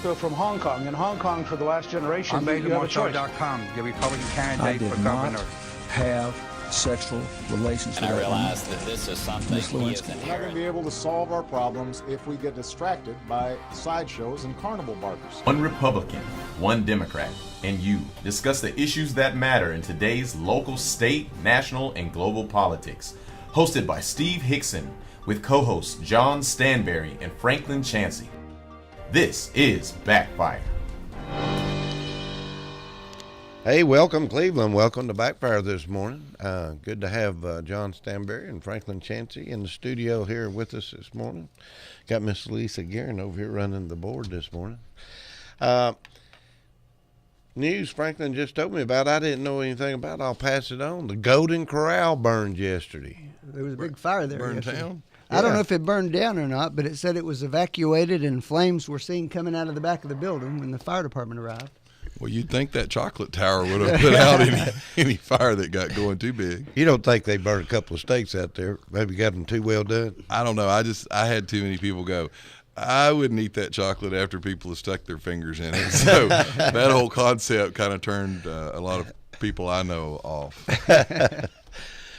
Castro from Hong Kong. In Hong Kong, for the last generation, you have a choice. BayDeMarceau.com, the Republican I candidate did for not governor. have sexual relations with And I that realized that this is something Miss he is Lewinsky. We're not going to inherent. be able to solve our problems if we get distracted by sideshows and carnival barkers. One Republican, one Democrat, and you discuss the issues that matter in today's local, state, national, and global politics. Hosted by Steve Hickson with co-hosts John Stanberry and Franklin Chansey. This is Backfire. Hey, welcome Cleveland. Welcome to Backfire this morning. Good to have John Stanberry and Franklin Chansey in the studio here with us this morning. Got Miss Lisa Guerin over here running the board this morning. News Franklin just told me about, I didn't know anything about. I'll pass it on. The Golden Corral burned yesterday. There was a big fire there. Burned yesterday. down? I don't Yeah. know if it burned down or not, but it said it was evacuated and flames were seen coming out of the back of the building when the fire department arrived. Well, you'd think that chocolate tower would have put out any fire that got going too big. You don't think they burned a couple of steaks out there? Maybe got them too well done? I don't know. I had too many people go, I wouldn't eat that chocolate after people have stuck their fingers in it. So that whole concept kind of turned a lot of people I know off.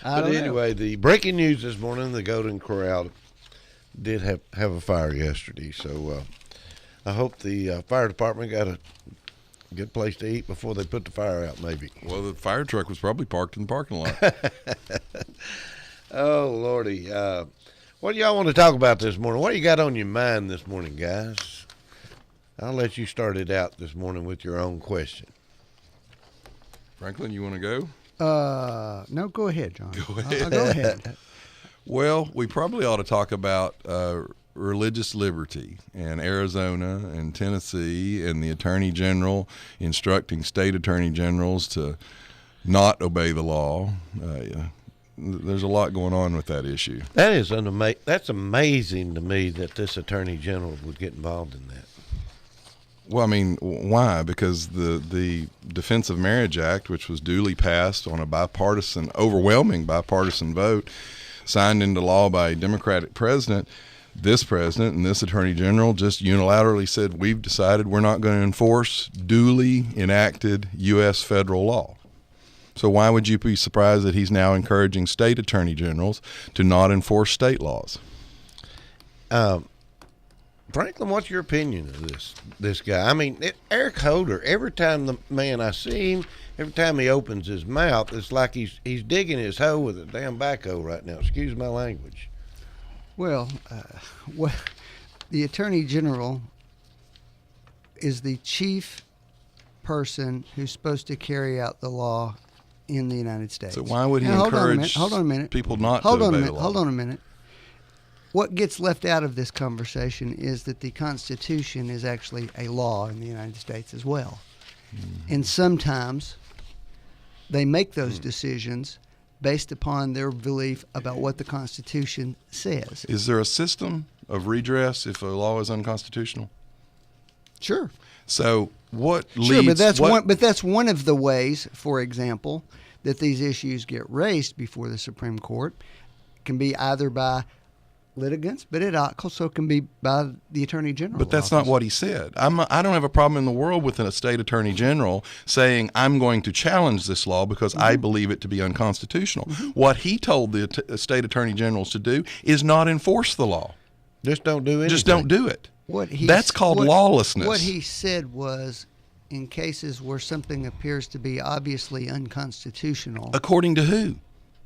But anyway, the breaking news this morning, the Golden Corral did have a fire yesterday. So I hope the fire department got a good place to eat before they put the fire out, maybe. Well, the fire truck was probably parked in the parking lot. Oh, Lordy. What do y'all want to talk about this morning? What do you got on your mind this morning, guys? I'll let you start it out this morning with your own question. Franklin, you want to go? No, go ahead, John. Go ahead. Go ahead. Well, we probably ought to talk about religious liberty in Arizona and Tennessee and the Attorney General instructing state attorney generals to not obey the law. There's a lot going on with that issue. That is that's amazing to me that this Attorney General would get involved in that. Well, I mean, why? Because the Defense of Marriage Act, which was duly passed on a overwhelming bipartisan vote, signed into law by a Democratic president, this president and this Attorney General just unilaterally said, we've decided we're not going to enforce duly enacted U.S. federal law. So why would you be surprised that he's now encouraging state attorney generals to not enforce state laws? Franklin, what's your opinion of this guy? I mean, Eric Holder, every time I see him, every time he opens his mouth, it's like he's digging his hole with a damn backhoe right now. Excuse my language. Well, the Attorney General is the chief person who's supposed to carry out the law in the United States. So why would he now, encourage hold on a minute. people not to obey the law? Hold on a minute. What gets left out of this conversation is that the Constitution is actually a law in the United States as well. Mm-hmm. And sometimes they make those decisions based upon their belief about what the Constitution says. Is there a system of redress if a law is unconstitutional? Sure. So what leads? Sure, but that's one of the ways, for example, that these issues get raised before the Supreme Court. It can be either by litigants, but it also can be by the Attorney General. But that's not what he said. I don't have a problem in the world with a state attorney general saying, I'm going to challenge this law because I believe it to be unconstitutional. What he told the state attorney generals to do is not enforce the law. Just don't do anything. Just don't do it. That's called lawlessness. What he said was, in cases where something appears to be obviously unconstitutional. According to who?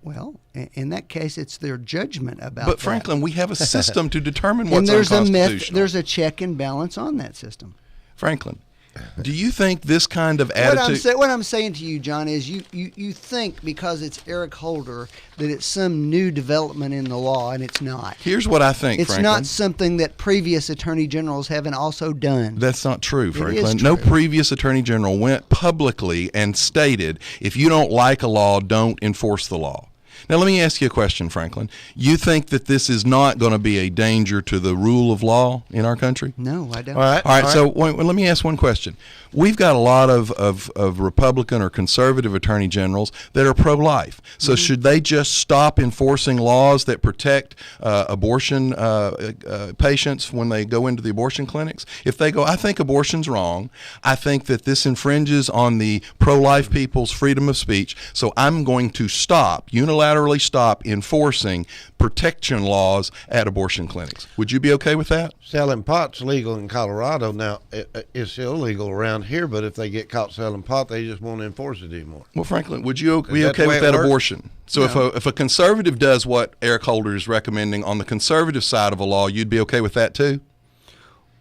Well, in that case, it's their judgment about But Franklin, we have a system to determine what's unconstitutional. There's a check and balance on that system. Franklin, do you think this kind of attitude... What I'm saying to you, John, is you think because it's Eric Holder that it's some new development in the law, and it's not. Here's what I think, It's Franklin. not something that previous attorney generals haven't also done. That's not true, Franklin. It is true. No previous attorney general went publicly and stated, if you don't like a law, don't enforce the law. Now, let me ask you a question, Franklin. You think that this is not going to be a danger to the rule of law in our country? No, I don't. All right. All right, so let me ask one question. We've got a lot of Republican or conservative attorney generals that are pro-life. So should they just stop enforcing laws that protect abortion patients when they go into the abortion clinics? If they go, I think abortion's wrong. I think that this infringes on the pro-life people's freedom of speech, so I'm going to unilaterally stop enforcing protection laws at abortion clinics. Would you be okay with that? Selling pot's legal in Colorado. Now, it's illegal around here, but if they get caught selling pot, they just won't enforce it anymore. Well, Franklin, would you be that the okay way with it that works? abortion? So if a conservative does what Eric Holder is recommending on the conservative side of a law, you'd be okay with that too?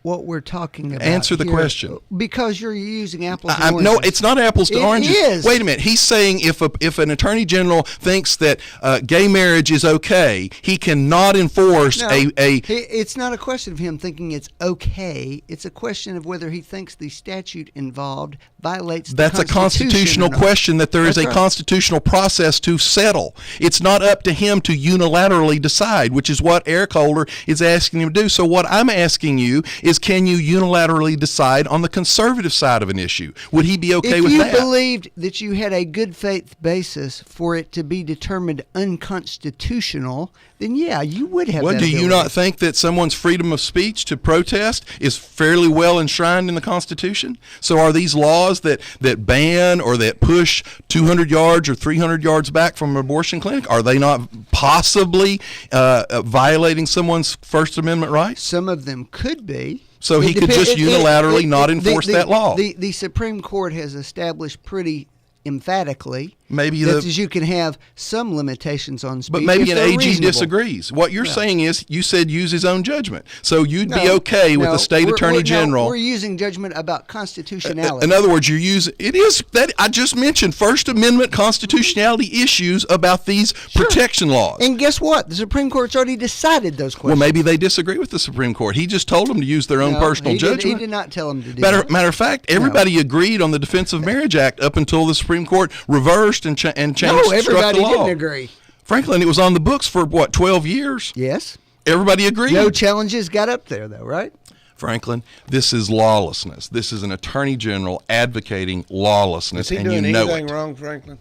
What we're talking about Answer the here- question. Because you're using apples and oranges. No, it's not apples to It oranges. is. Wait a minute. He's saying if an attorney general thinks that gay marriage is okay, he cannot enforce No, it's not a question of him thinking it's okay. It's a question of whether he thinks the statute involved violates the That's a constitutional or not. question that there is That's a right. constitutional process to settle. It's not up to him to unilaterally decide, which is what Eric Holder is asking him to do. So what I'm asking you is, can you unilaterally decide on the conservative side of an issue? Would he be okay with that? If you believed that you had a good faith basis for it to be determined unconstitutional, then yeah, you would have Well, that do you ability. not think that someone's freedom of speech to protest is fairly well enshrined in the Constitution? So are these laws that ban or that push 200 yards or 300 yards back from an abortion clinic, are they not possibly violating someone's First Amendment rights? Some of them could be. So he could just unilaterally not enforce that law. The Supreme Court has established pretty emphatically Maybe that you can have some limitations on speech. But maybe if an they're AG reasonable. disagrees. What you're saying is, you said use his own judgment. So you'd be No, okay with no, the state attorney general. we're using judgment about constitutionality. In other words, you're using it is that I just mentioned First Amendment constitutionality issues about these protection laws. And guess what? The Supreme Court's already decided those Well, questions. maybe they disagree with the Supreme Court. He just told them to use their own personal he judgment. He did not tell them to do Matter that. of fact, everybody agreed on the Defense of Marriage Act up until the Supreme Court reversed and changed No, struck everybody the law. didn't agree. Franklin, it was on the books for what, 12 years? Yes. Everybody agreed. No challenges got up there, though, right? Franklin, this is lawlessness. This is an attorney general advocating lawlessness, Is he and doing you know anything it. wrong, Franklin?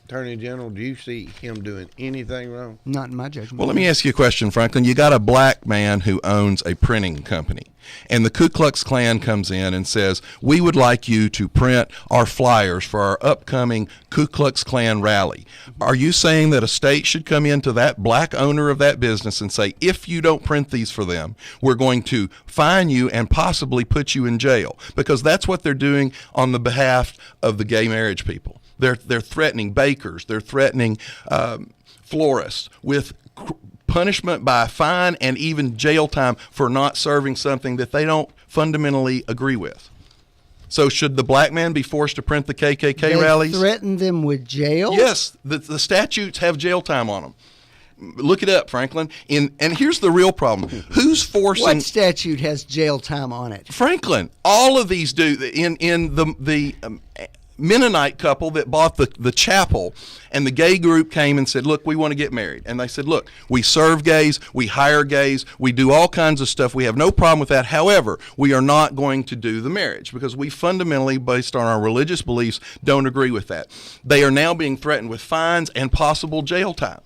Attorney General, do you see him doing anything wrong? Not in my judgment. Well, let me ask you a question, Franklin. You got a black man who owns a printing company, and the Ku Klux Klan comes in and says, we would like you to print our flyers for our upcoming Ku Klux Klan rally. Are you saying that a state should come into that black owner of that business and say, if you don't print these for them, we're going to fine you and possibly put you in jail? Because that's what they're doing on the behalf of the gay marriage people. They're threatening bakers. They're threatening florists with punishment by fine and even jail time for not serving something that they don't fundamentally agree with. So should the black man be forced to print the KKK rallies? Threaten them with jail? Yes, the statutes have jail time on them. Look it up, Franklin. And here's the real problem. Who's forcing... What statute has jail time on it? Franklin, all of these do. In the Mennonite couple that bought the chapel, and the gay group came and said, look, we want to get married. And they said, look, we serve gays, we hire gays, we do all kinds of stuff. We have no problem with that. However, we are not going to do the marriage because we fundamentally, based on our religious beliefs, don't agree with that. They are now being threatened with fines and possible jail time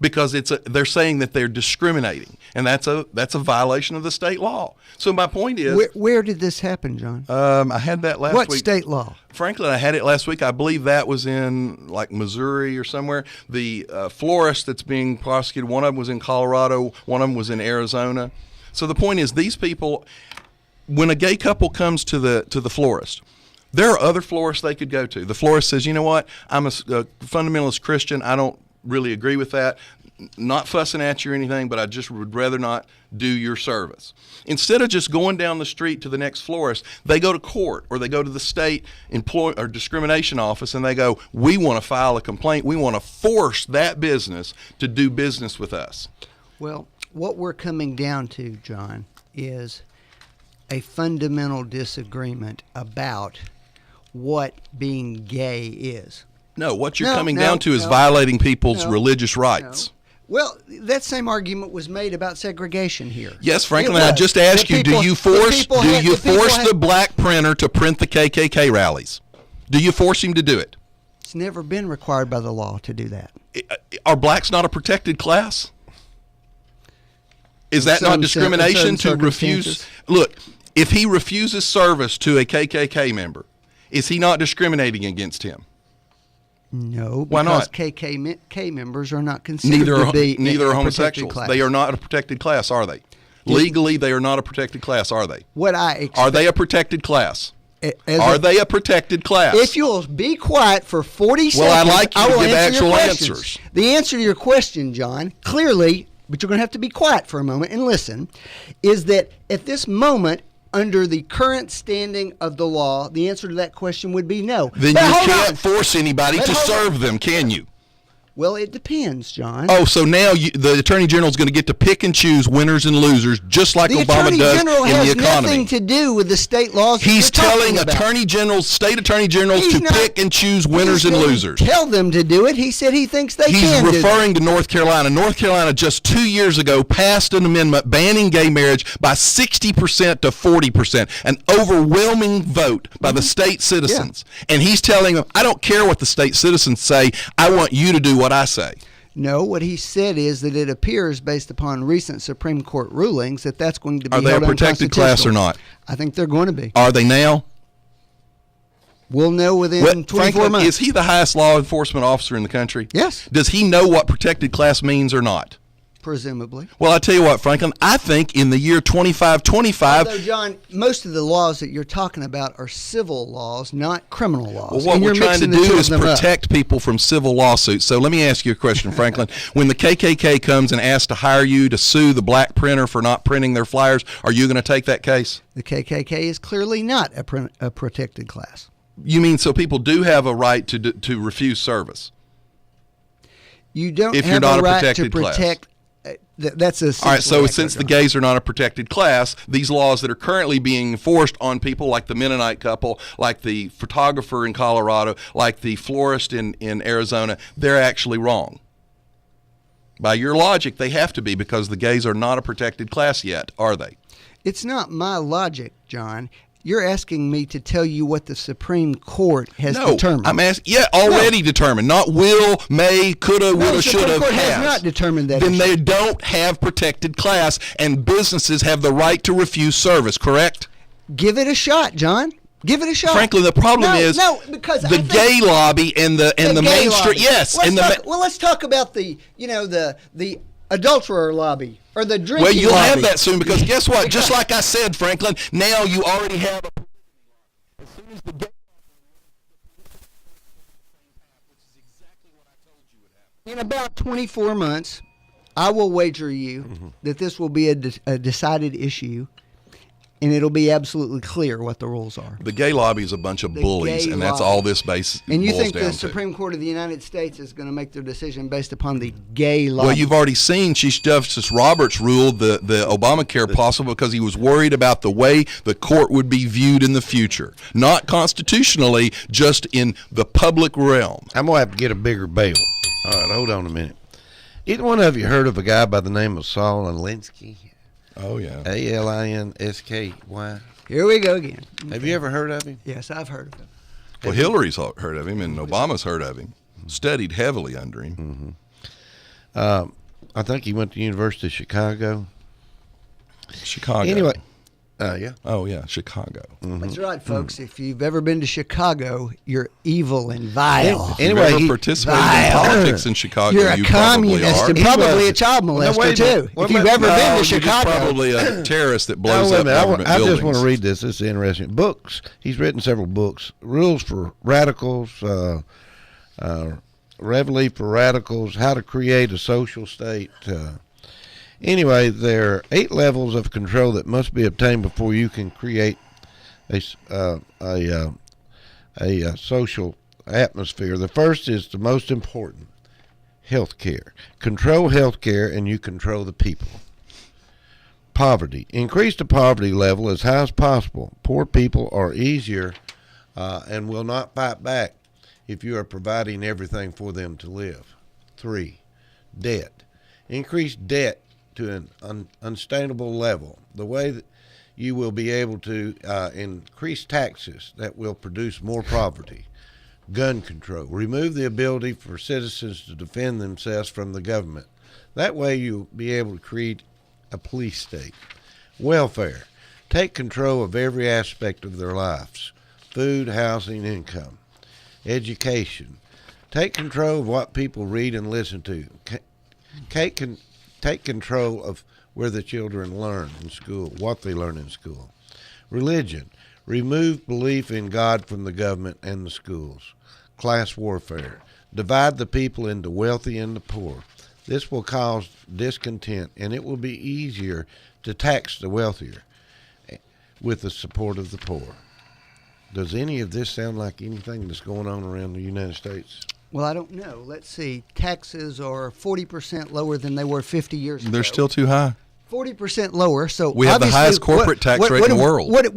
because they're saying that they're discriminating, and that's a violation of the state law. So my point is, Where did this happen, John? I had that last week. What state law? Franklin, I had it last week. I believe that was in like Missouri or somewhere. The florist that's being prosecuted, one of them was in Colorado, one of them was in Arizona. So the point is, these people, when a gay couple comes to the florist, there are other florists they could go to. The florist says, you know what, I'm a fundamentalist Christian. I don't really agree with that. Not fussing at you or anything, but I just would rather not do your service. Instead of just going down the street to the next florist, they go to court or they go to the state or discrimination office and they go, we want to file a complaint. We want to force that business to do business with us. Well, what we're coming down to, John, is a fundamental disagreement about what being gay is. No, what you're No, coming no, down to is no. violating people's No, religious rights. Well, that same argument was made about segregation here. Yes, Franklin, It I was. just asked The you, people- do you the force people had- the people had- the black printer to print the KKK rallies? Do you force him to do it? It's never been required by the law to do that. Are blacks not a protected class? Is that some- not discrimination in to certain refuse? circumstances. Look, if he refuses service to a KKK member, is he not discriminating against him? No, Why because not? KKK members are not considered Neither to are, be neither a are protected homosexuals. class. They are not a protected class, are they? Legally, they are not a protected class, are they? What I expect, Are they a protected class? as Are a- they a protected class? If you'll be quiet for 40 Well, I'd seconds, like you I to will give answer your actual questions. answers. The answer to your question, John, clearly, but you're going to have to be quiet for a moment and listen, is that at this moment, under the current standing of the law, the answer to that question would be no. Then But you hold can't on. force anybody But to hold on. serve them, can you? Well, it depends, John. Oh, so now the Attorney General is going to get to pick and choose winners and losers, just like the Obama Attorney does General in has the economy. nothing to do with the state laws. that He's you're talking telling about. state attorney generals He's to not- pick and choose winners He and didn't losers. Tell them to do it. He said he thinks they He's can do that. referring to North Carolina. North Carolina just 2 years ago passed an amendment banning gay marriage by 60% to 40%, an overwhelming vote by the state citizens. And he's telling them, I don't care what the state citizens say. I want you to do what I say. No, what he said is that it appears, based upon recent Supreme Court rulings, that that's going to be Are they a held protected class or unconstitutional. not? I think they're going to be. Are they now? We'll know within Well, 24 Franklin, months. is he the highest law enforcement officer in the country? Yes. Does he know what protected class means or not? Presumably. Well, I tell you what, Franklin, I think in the year 2525, Although, John, most of the laws that you're talking about are civil laws, not criminal laws. well, what And we're you're trying to mixing the do two is of them up. protect people from civil lawsuits. So let me ask you a question, Franklin. When the KKK comes and asks to hire you to sue the black printer for not printing their flyers, are you going to take that case? The KKK is clearly not a protected class. You mean so people do have a right to refuse service? You don't If have you're not a a right to protected class. protect. That's a. All right, so since the gays are not a protected class, these laws that are currently being enforced on people like the Mennonite couple, like the photographer in Colorado, like the florist in Arizona, they're actually wrong. By your logic, they have to be because the gays are not a protected class yet, are they? It's not my logic, John. You're asking me to tell you what the Supreme Court has determined. I'm asking. Yeah, already determined. Not will, may, coulda, woulda, the Supreme shoulda, Court has has. not determined that Then issue. they don't have protected class, and businesses have the right to refuse service. Correct? Give it a shot, John. Give it a shot. Frankly, the problem is because I the think gay lobby and the gay mainstream. lobby. Yes, Let's and talk, let's talk about the adulterer lobby or the drinking well, you'll lobby. have that soon because guess what? Just like I said, Franklin, now you already have. As soon as the gay In about 24 months, I will wager you that this will be a decided issue, and it'll be absolutely clear what the rules are. The gay lobby is a bunch of The bullies, gay and that's lobby. all this base And you boils think down the to. Supreme Court of the United States is going to make their decision based upon the gay lobby? Well, you've already seen Chief Justice Roberts ruled the Obamacare possible because he was worried about the way the court would be viewed in the future. Not constitutionally, just in the public realm. I'm going to have to get a bigger bail. All right, hold on a minute. Either one of you heard of a guy by the name of Saul Alinsky? Oh, yeah. Alinsky. Here we go again. Have you ever heard of him? Yes, I've heard of him. Well, Hillary's heard of him, and Obama's heard of him. Studied heavily under him. I think he went to the University of Chicago. Chicago. Anyway, yeah. Oh, yeah, Chicago. That's right, folks. If you've ever been to Chicago, you're evil and vile. If you've Anyway, ever he- participated in Vile. politics in Chicago, You're a you communist probably and are. probably was- a child No, molester, wait a minute. too. Wait If a you've minute. ever No, been to you're just Chicago. probably a terrorist that No, blows wait a up minute. government I buildings. just want to read this. This is interesting. Books. He's written several books. Rules for Radicals, Reveille for Radicals, How to Create a Social State. Anyway, there are 8 levels of control that must be obtained before you can create a social atmosphere. The first is the most important: health care. Control health care and you control the people. Poverty. Increase the poverty level as high as possible. Poor people are easier and will not fight back if you are providing everything for them to live. 3, debt. Increase debt to an unsustainable level. The way that you will be able to increase taxes that will produce more poverty. Gun control. Remove the ability for citizens to defend themselves from the government. That way you'll be able to create a police state. Welfare. Take control of every aspect of their lives. Food, housing, income. Education. Take control of what people read and listen to. Take control of where the children learn in school, what they learn in school. Religion. Remove belief in God from the government and the schools. Class warfare. Divide the people into wealthy and the poor. This will cause discontent, and it will be easier to tax the wealthier with the support of the poor. Does any of this sound like anything that's going on around the United States? Well, I don't know. Let's see. Taxes are 40% lower than they were 50 years ago. They're still too high. 40% lower. So we have the highest corporate tax rate in the world. Where did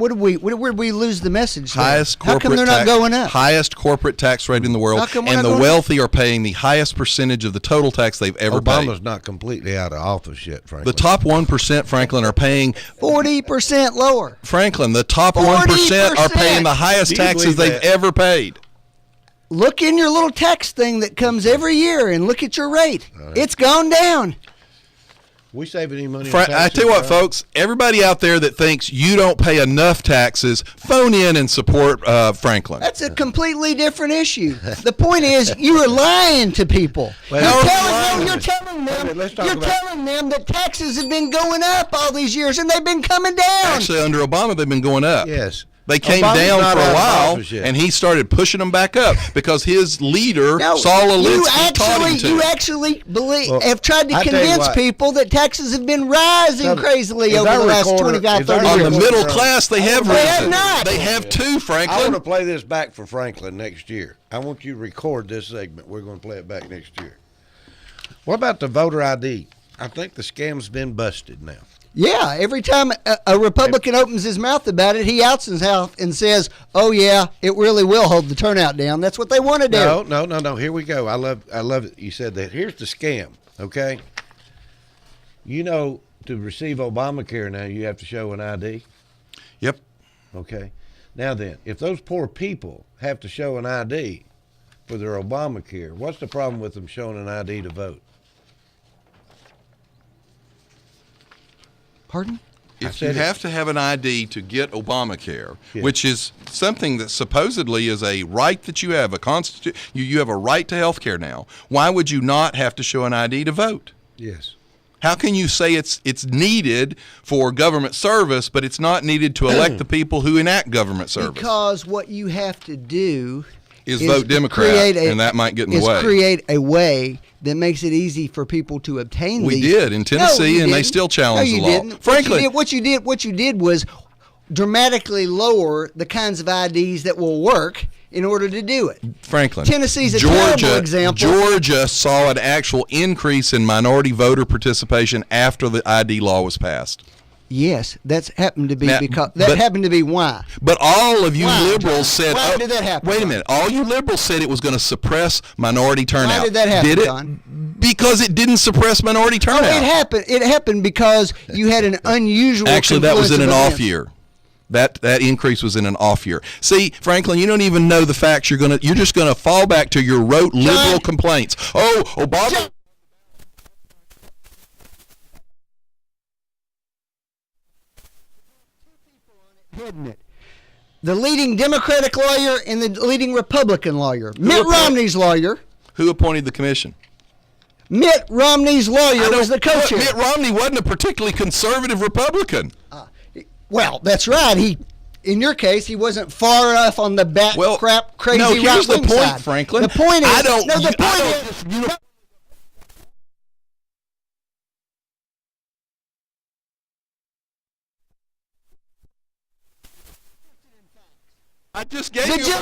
we lose the message? Highest there? corporate How come they're not going up? Highest corporate tax rate in the world, and the wealthy are paying the highest percentage of the total tax they've ever paid. Obama's not completely out of office yet, Franklin. The top 1%, Franklin, are paying 40% lower. Franklin, the top 1% are paying the highest taxes they've ever paid. Look in your little tax thing that comes every year and look at your rate. It's gone down. We saving any money? I tell you what, folks, everybody out there that thinks you don't pay enough taxes, phone in and support Franklin. That's a completely different issue. The point is, you are lying to people. You're telling them that taxes have been going up all these years, and they've been coming down. Actually, under Obama, they've been going up. Yes. They came down for a while, and he started pushing them back up because his leader, Saul Alinsky, taught him to. You actually have tried to convince people that taxes have been rising crazily over the last 25, 30 years. On the middle class, they have risen. They have not. They have too, Franklin. I want to play this back for Franklin next year. I want you to record this segment. We're going to play it back next year. What about the voter ID? I think the scam's been busted now. Yeah, every time a Republican opens his mouth about it, he outs himself and says, "Oh yeah, it really will hold the turnout down." That's what they want to do. No. Here we go. I love it. You said that. Here's the scam. Okay. You know, to receive Obamacare now, you have to show an ID. Yep. Okay. Now then, if those poor people have to show an ID for their Obamacare, what's the problem with them showing an ID to vote? Pardon? If you have to have an ID to get Obamacare, which is something that supposedly is a right that you have, you have a right to health care now, why would you not have to show an ID to vote? Yes. How can you say it's needed for government service, but it's not needed to elect the people who enact government service? Because what you have to do is vote Democrat, and that might get in the way. Create a way that makes it easy for people to obtain these. We did in Tennessee, and they still challenged the law. Didn't. Frankly, what you did was dramatically lower the kinds of IDs that will work in order to do it. Franklin, Tennessee's a terrible example. Georgia saw an actual increase in minority voter participation after the ID law was passed. Yes, that's happened to be happened to be why. But all of you liberals said, why did that happen? Wait a minute. All you liberals said it was going to suppress minority turnout. Why did that happen, Did it? John? Because it didn't suppress minority turnout. It happened because you had an unusual Actually, that was in an events. off year. That increase was in an off year. See, Franklin, you don't even know the facts. You're just gonna fall back to your rote liberal complaints. Oh, Obama. The leading Democratic lawyer and the leading Republican lawyer. Mitt Romney's lawyer. Who appointed the commission? Mitt Romney's lawyer was the co-chair. Mitt Romney wasn't a particularly conservative Republican. Well, that's right. In your case, he wasn't far enough on the crazy no, here's the point, side. Franklin. The point is, I just gave you.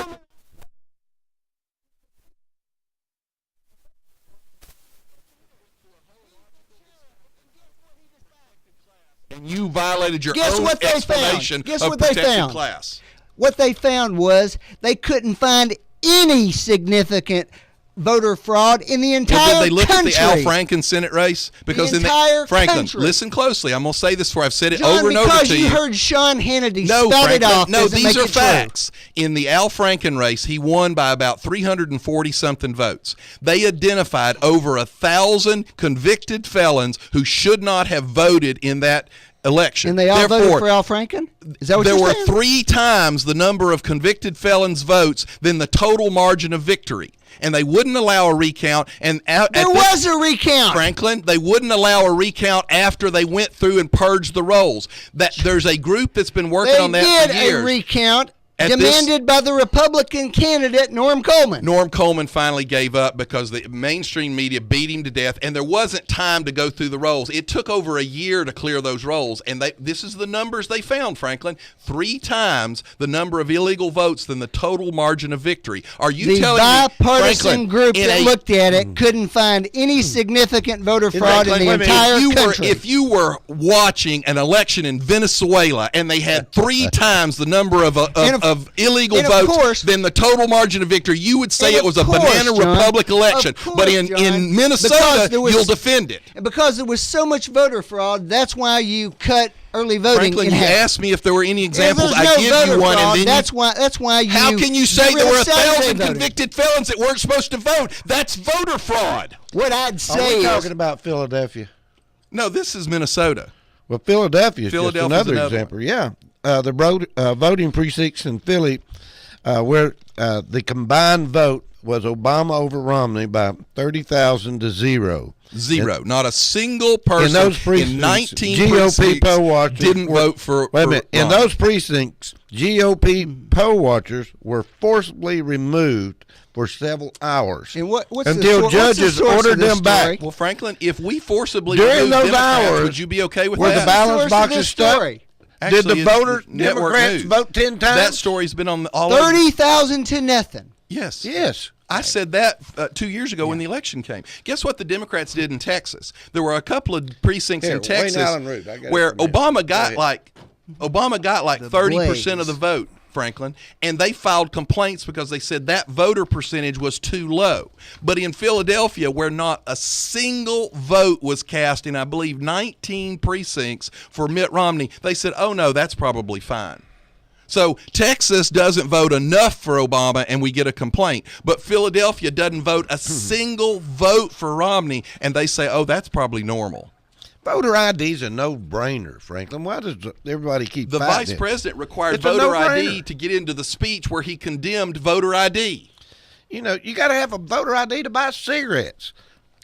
And you violated your own explanation of protected class. What they found was they couldn't find any significant voter fraud in the entire Well, did they look country. at the Al Franken Senate race? Because entire Franklin, country. listen closely. I'm going to say this before I've said it John, over and over because to you you. heard Sean Hannity No, spout it Franklin, off. no, doesn't these make are it true. facts. In the Al Franken race, he won by about 340-something votes. They identified over 1,000 convicted felons who should not have voted in that election. And they all voted Therefore, for Al Franken? Is that what there you're were saying? 3 times the number of convicted felons' votes than the total margin of victory. And they wouldn't allow a recount. And There was a recount. Franklin, they wouldn't allow a recount after they went through and purged the rolls. That there's a group that's been working on that for They years. did a recount At demanded by the Republican candidate, Norm Coleman. Norm Coleman finally gave up because the mainstream media beat him to death, and there wasn't time to go through the rolls. It took over a year to clear those rolls, and this is the numbers they found, Franklin. 3 times the number of illegal votes than the total margin of victory. Are you The telling me, bipartisan Franklin, group in that a- looked at it couldn't find any significant voter fraud in the Franklin, entire country. if you were watching an election in Venezuela and they had 3 times the number of illegal and of votes course- than the total margin of victory, you would say And it of was a course, banana John, republic election. of course, But in John, Minnesota, because there was- you'll defend it. Because there was so much voter fraud, that's why you cut early voting Franklin, in you half. asked me if there were any If examples. there's I no give voter you one, fraud, and then that's why you. how can you say get there rid were of Saturday 1,000 voting. convicted felons that weren't supposed to vote? That's voter fraud. What I'd Are say we is, talking about Philadelphia? No, this is Minnesota. Well, Philadelphia is just Philadelphia's another another example. Yeah, the voting precincts in Philly, where the combined vote was Obama over Romney by 30,000 to 0. Zero. Not a single person In those precincts, in 19 GOP precincts poll watchers didn't were- vote for. Wait a for minute. In Romney. those precincts, GOP poll watchers were forcibly removed for several hours and what's until the judges source of ordered this them story? back. Well, Franklin, if we forcibly During removed those Democrats, hours, would you be okay with were that? the balance Source of boxes this stuck? story. Did the Actually, voters, it's Network Democrats, News. vote 10 times? That story's been on all over. 30,000 to nothing. Yes. Yes. I said that 2 years ago when the election came. Guess what the Democrats did in Texas? There were a couple of precincts Here, in Texas Wayne Allen Root. I got it where from him. Obama got ahead. like 30% of Blaze. the vote, Franklin, and they filed complaints because they said that voter percentage was too low. But in Philadelphia, where not a single vote was cast in, I believe, 19 precincts for Mitt Romney, they said, oh no, that's probably fine. So Texas doesn't vote enough for Obama, and we get a complaint. But Philadelphia doesn't vote a single vote for Romney, and they say, oh, that's probably normal. Voter ID is a no-brainer, Franklin. Why does everybody keep The fighting vice it? president required It's a voter ID no-brainer. to get into the speech where he condemned voter ID. You know, you got to have a voter ID to buy cigarettes,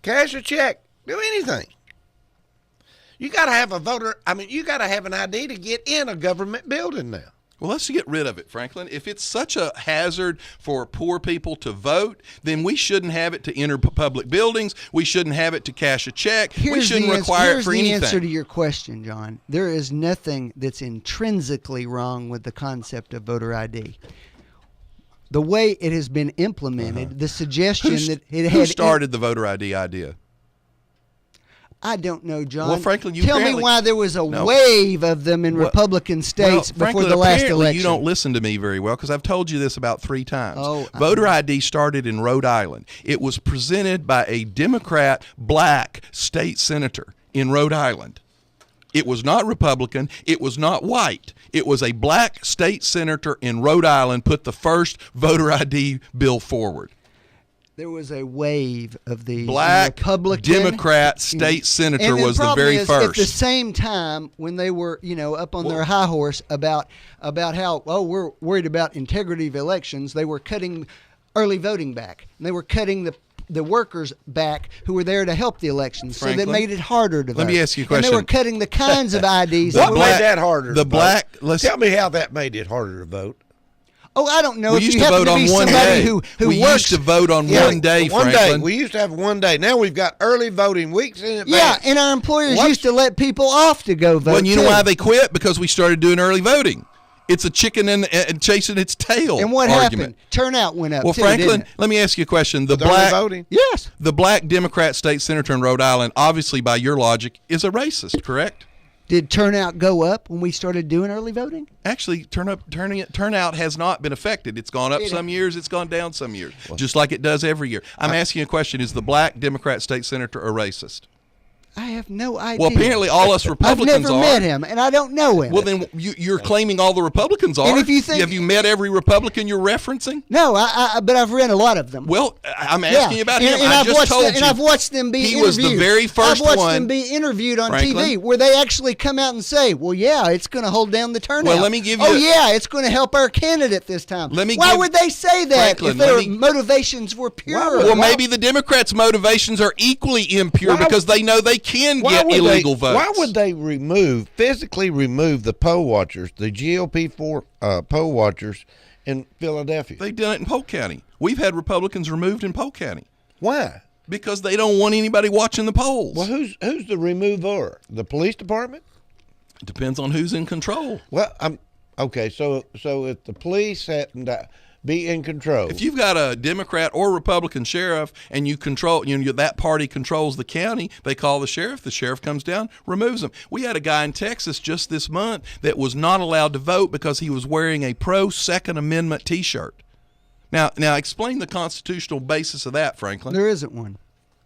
cash a check, do anything. You got to have you got to have an ID to get in a government building now. Well, let's get rid of it, Franklin. If it's such a hazard for poor people to vote, then we shouldn't have it to enter public buildings. We shouldn't have it to cash a check. We shouldn't require it for anything. Here's the answer to your question, John. There is nothing that's intrinsically wrong with the concept of voter ID. The way it has been implemented, the suggestion that it Who had started the voter ID idea? I don't know, John. Well, Franklin, you tell me apparently- why there was a No. wave of them in Republican states before Franklin, the last apparently election. you don't listen to me very well because I've told you this about 3 times. Oh, Voter ID started in Rhode Island. It was presented by a Democrat black state senator in Rhode Island. It was not Republican. It was not white. It was a black state senator in Rhode Island put the first voter ID bill forward. There was a wave of the Black Republican Democrat state senator and was the problem very is, first. At the same time, when they were, up on their high horse about how we're worried about integrity of elections, they were cutting early voting back. And they were cutting the workers back who were there to help the elections, so Franklin, that made it harder to vote. let me ask you a question. And they were cutting the kinds of IDs. What that made that harder? the to black- vote? let's- Tell me how that made it harder to vote. Oh, I don't know. We if used you to happen vote to on be one somebody day. who We works, used to vote on one day, One Franklin. day. We used to have one day. Now we've got early voting weeks in advance. Yeah, and our employers What's- used to let people off to go vote. Well, you know too. why they quit? Because we started doing early voting. It's a chicken and chasing its tail. And what argument. happened? Turnout went up. Well, too, Franklin, didn't it? let me ask you a question. The With early black voting. Yes. the black Democrat state senator in Rhode Island, obviously by your logic, is a racist, correct? Did turnout go up when we started doing early voting? Actually, turnout has not been affected. It's gone up some years, it's gone down some years, just like it does every year. I'm asking you a question. Is the black Democrat state senator a racist? I have no idea. Well, apparently all us Republicans I've never met him, and I don't know him. Well, then you're claiming all the Republicans are. And if you think, have you met every Republican you're referencing? No, but I've read a lot of them. Well, I'm asking you about him. And I just told you. And I've watched them be interviewed. He was the very first one. I've watched them be interviewed on TV where they actually come out and say, well, yeah, it's going to hold down the turnout. Well, let me give you. Yeah, it's going to help our candidate this time. Why would they say that if their motivations were pure? Well, maybe the Democrats' motivations are equally impure because they know they can get illegal votes. Why would they physically remove the poll watchers, the GOP poll watchers in Philadelphia? They've done it in Polk County. We've had Republicans removed in Polk County. Why? Because they don't want anybody watching the polls. Well, who's the remover? The police department? It depends on who's in control. Well, okay. So if the police happen to be in control, if you've got a Democrat or Republican sheriff and you control, that party controls the county, they call the sheriff. The sheriff comes down, removes them. We had a guy in Texas just this month that was not allowed to vote because he was wearing a pro-Second Amendment T-shirt. Now, explain the constitutional basis of that, Franklin. There isn't one.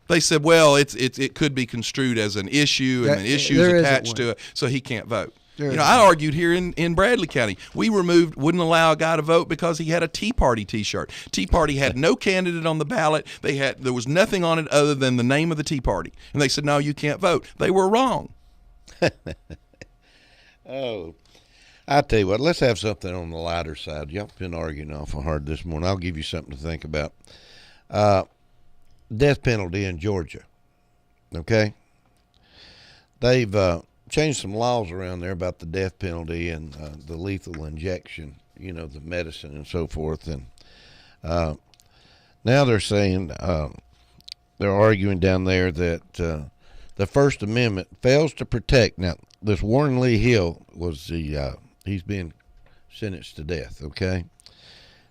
They said, well, it could be construed as an issue, and an issue is attached to it, so he can't vote. I argued here in Bradley County. We wouldn't allow a guy to vote because he had a Tea Party T-shirt. Tea Party had no candidate on the ballot. There was nothing on it other than the name of the Tea Party. And they said, no, you can't vote. They were wrong. Oh, I tell you what, let's have something on the lighter side. Y'all been arguing awful hard this morning. I'll give you something to think about. Death penalty in Georgia. Okay? They've changed some laws around there about the death penalty and the lethal injection, the medicine and so forth. And now they're saying, they're arguing down there that the First Amendment fails to protect. Now, this Warren Lee Hill was he's being sentenced to death, okay?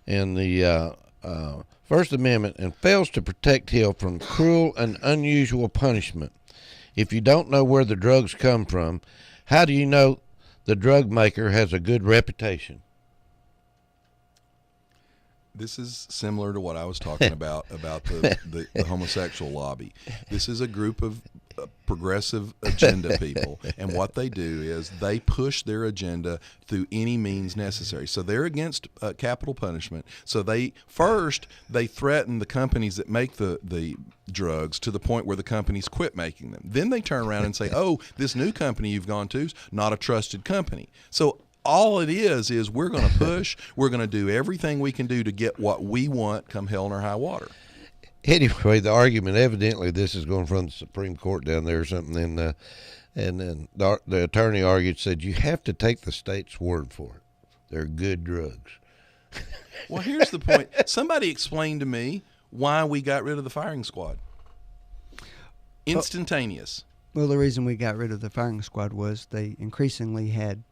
And the First Amendment and fails to protect Hill from cruel and unusual punishment. If you don't know where the drugs come from, how do you know the drug maker has a good reputation? This is similar to what I was talking about the homosexual lobby. This is a group of progressive agenda people, and what they do is they push their agenda through any means necessary. So they're against capital punishment. So they threaten the companies that make the drugs to the point where the companies quit making them. Then they turn around and say, oh, this new company you've gone to is not a trusted company. So all it is we're going to push, we're going to do everything we can do to get what we want come hell or high water. Anyway, the argument, evidently this is going from the Supreme Court down there or something, and then the attorney argued, said you have to take the state's word for it. They're good drugs. Well, here's the point. Somebody explained to me why we got rid of the firing squad. Instantaneous. Well, the reason we got rid of the firing squad was they increasingly had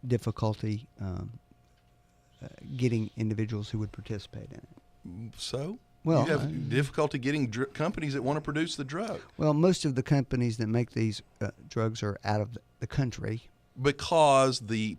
difficulty getting individuals who would participate in it. So? Well, you have difficulty getting companies that want to produce the drug. Well, most of the companies that make these drugs are out of the country. Because the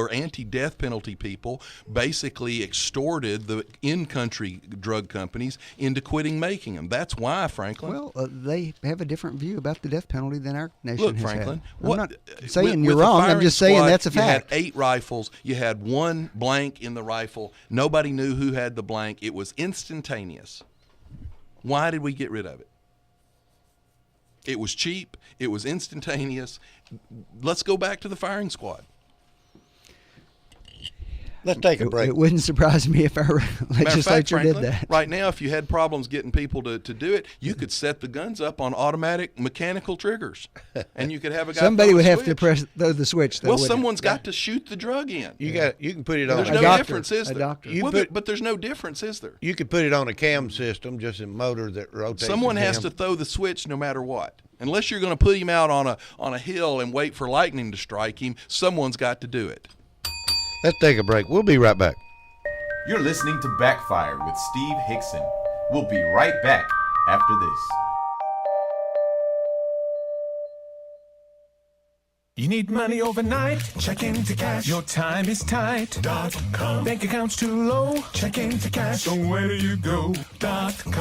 anti-death penalty people basically extorted the in-country drug companies into quitting making them. That's why, Franklin. Well, they have a different view about the death penalty than our nation Look, has Franklin, had. I'm not saying you're wrong. I'm just saying that's a fact. You had 8 rifles. You had 1 blank in the rifle. Nobody knew who had the blank. It was instantaneous. Why did we get rid of it? It was cheap. It was instantaneous. Let's go back to the firing squad. Let's take a break. It wouldn't surprise me if our legislature did that. Right now, if you had problems getting people to do it, you could set the guns up on automatic mechanical triggers, and you could have a guy. Somebody would have to throw the switch. Well, someone's got to shoot the drug in. You can put it on. There's no difference, is there? A doctor. But there's no difference, is there? You could put it on a cam system, just a motor that rotates. Someone has to throw the switch no matter what. Unless you're going to put him out on a hill and wait for lightning to strike him, someone's got to do it. Let's take a break. We'll be right back. You're listening to Backfire with Steve Hickson. We'll be right back after this. You need money overnight? Check into cash. Your time is tight. .com. Bank account's too low? Check into cash. So where do you go? .com.